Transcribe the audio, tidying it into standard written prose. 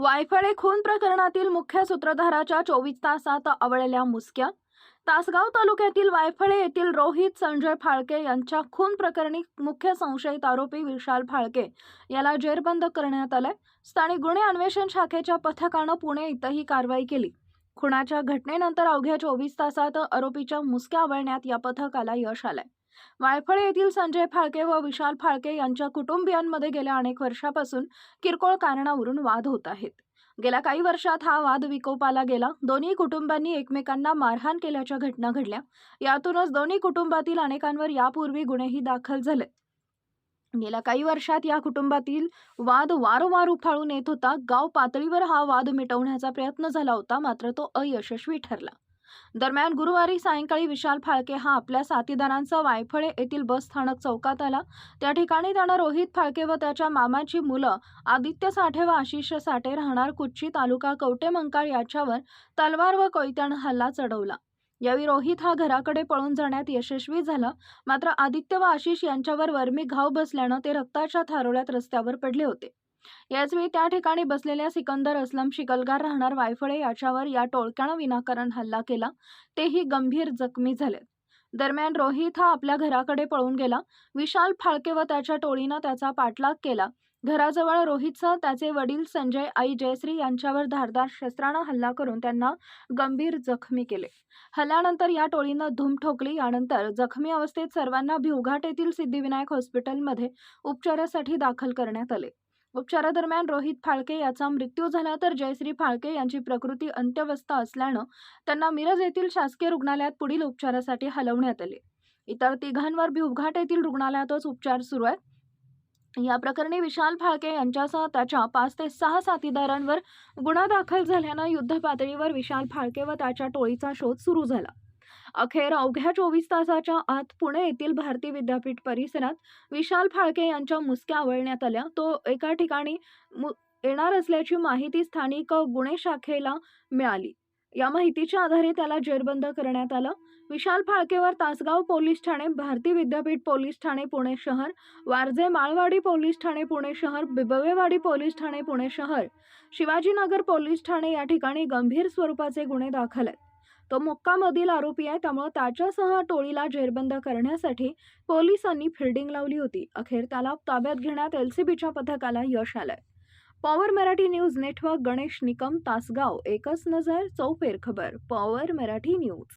वायफळे खून प्रकरणातील मुख्य सूत्रधाराच्या 24 तासात आवळल्या मुसक्या. तासगाव तालुक्यातील वायफळे येथील रोहित संजय फाळके यांच्या खून प्रकरणी मुख्य संशयित आरोपी विशाल फाळके याला जेरबंद करण्यात आले. स्थानिक गुन्हे अन्वेषण शाखेच्या पथकानं पुणे इथंही कारवाई केली. खुनाच्या घटनेनंतर अवघ्या 24 तासात आरोपीच्या मुसक्या आवळण्यात या पथकाला यश आलंय. वायफळे येथील संजय फाळके व विशाल फाळके यांच्या कुटुंबियांमध्ये गेल्या अनेक वर्षापासून किरकोळ कारणावरून वाद होत आहेत. गेल्या काही वर्षात हा वाद विकोपाला गेला. दोन्ही कुटुंबांनी एकमेकांना मारहाण केल्याच्या घटना घडल्या. यातूनच दोन्ही कुटुंबातील अनेकांवर यापूर्वी गुन्हेही दाखल झाले. गेल्या काही वर्षात या कुटुंबातील वाद वारंवार उफाळून येत होता. गाव पातळीवर हा वाद मिटवण्याचा प्रयत्न झाला होता, मात्र तो अयशस्वी ठरला. दरम्यान गुरुवारी सायंकाळी विशाल फाळके हा आपल्या साथीदारांसह वायफळे येथील बस स्थानक चौकात आला. त्या ठिकाणी त्यानं रोहित फाळके व त्याच्या मामाची मुलं आदित्य साठे व आशिष साठे राहणार कुच्ची तालुका कवटेमंकाळ याच्यावर तलवार व कोयत्यानं हल्ला चढवला. यावेळी रोहित हा घराकडे पळून जाण्यात यशस्वी झाला, मात्र आदित्य व आशिष यांच्यावर वर्मी घाव बसल्यानं ते रक्ताच्या थारोळ्यात रस्त्यावर पडले होते. याचवेळी त्या ठिकाणी बसलेल्या सिकंदर असलम शिकलगार राहणार वायफळे याच्यावर या टोळक्यानं विनाकारण हल्ला केला. तेही गंभीर जखमी झाले. दरम्यान रोहित हा आपल्या घराकडे पळून गेला. विशाल फाळके व त्याच्या टोळीनं त्याचा पाठलाग केला. घराजवळ रोहितसह त्याचे वडील संजय, आई जयश्री यांच्यावर धारदार शस्त्रानं हल्ला करून त्यांना गंभीर जखमी केले. हल्ल्यानंतर या टोळीनं धूम ठोकली. यानंतर जखमी अवस्थेत सर्वांना भिवघाट येथील सिद्धिविनायक हॉस्पिटलमध्ये उपचारासाठी दाखल करण्यात आले. उपचारादरम्यान रोहित फाळके याचा मृत्यू झाला, तर जयश्री फाळके यांची प्रकृती अंत्यवस्था असल्यानं त्यांना मिरज येथील शासकीय रुग्णालयात पुढील उपचारासाठी हलवण्यात आले. इतर तिघांवर भिवघाट येथील रुग्णालयातच उपचार सुरू आहेत. या प्रकरणी विशाल फाळके यांच्यासह त्याच्या 5 ते 6 साथीदारांवर गुन्हा दाखल झाल्यानं युद्धपातळीवर विशाल फाळके व त्याच्या टोळीचा शोध सुरू झाला. अखेर अवघ्या 24 तासाच्या आत पुणे येथील भारती विद्यापीठ परिसरात विशाल फाळके यांच्या मुसक्या आवळण्यात आल्या. तो एका ठिकाणी येणार असल्याची माहिती स्थानिक गुन्हे शाखेला मिळाली. या माहितीच्या आधारे त्याला जेरबंद करण्यात आलं. विशाल फाळकेवर तासगाव पोलीस ठाणे, भारती विद्यापीठ पोलीस ठाणे पुणे शहर, वारजे माळवाडी पोलीस ठाणे पुणे शहर, बिबवेवाडी पोलीस ठाणे पुणे शहर, शिवाजीनगर पोलीस ठाणे या ठिकाणी गंभीर स्वरूपाचे गुन्हे दाखल आहेत. तो मोक्कामधील आरोपी आहे, त्यामुळे त्याच्यासह टोळीला जेरबंद करण्यासाठी पोलिसांनी फिल्डिंग लावली होती. अखेर त्याला ताब्यात घेण्यात एलसीबीच्या पथकाला यश आलंय. Power Marathi news network, Ganesh Nikam, Tasgaon. एकच नजर चौफेर खबर. Power Marathi news.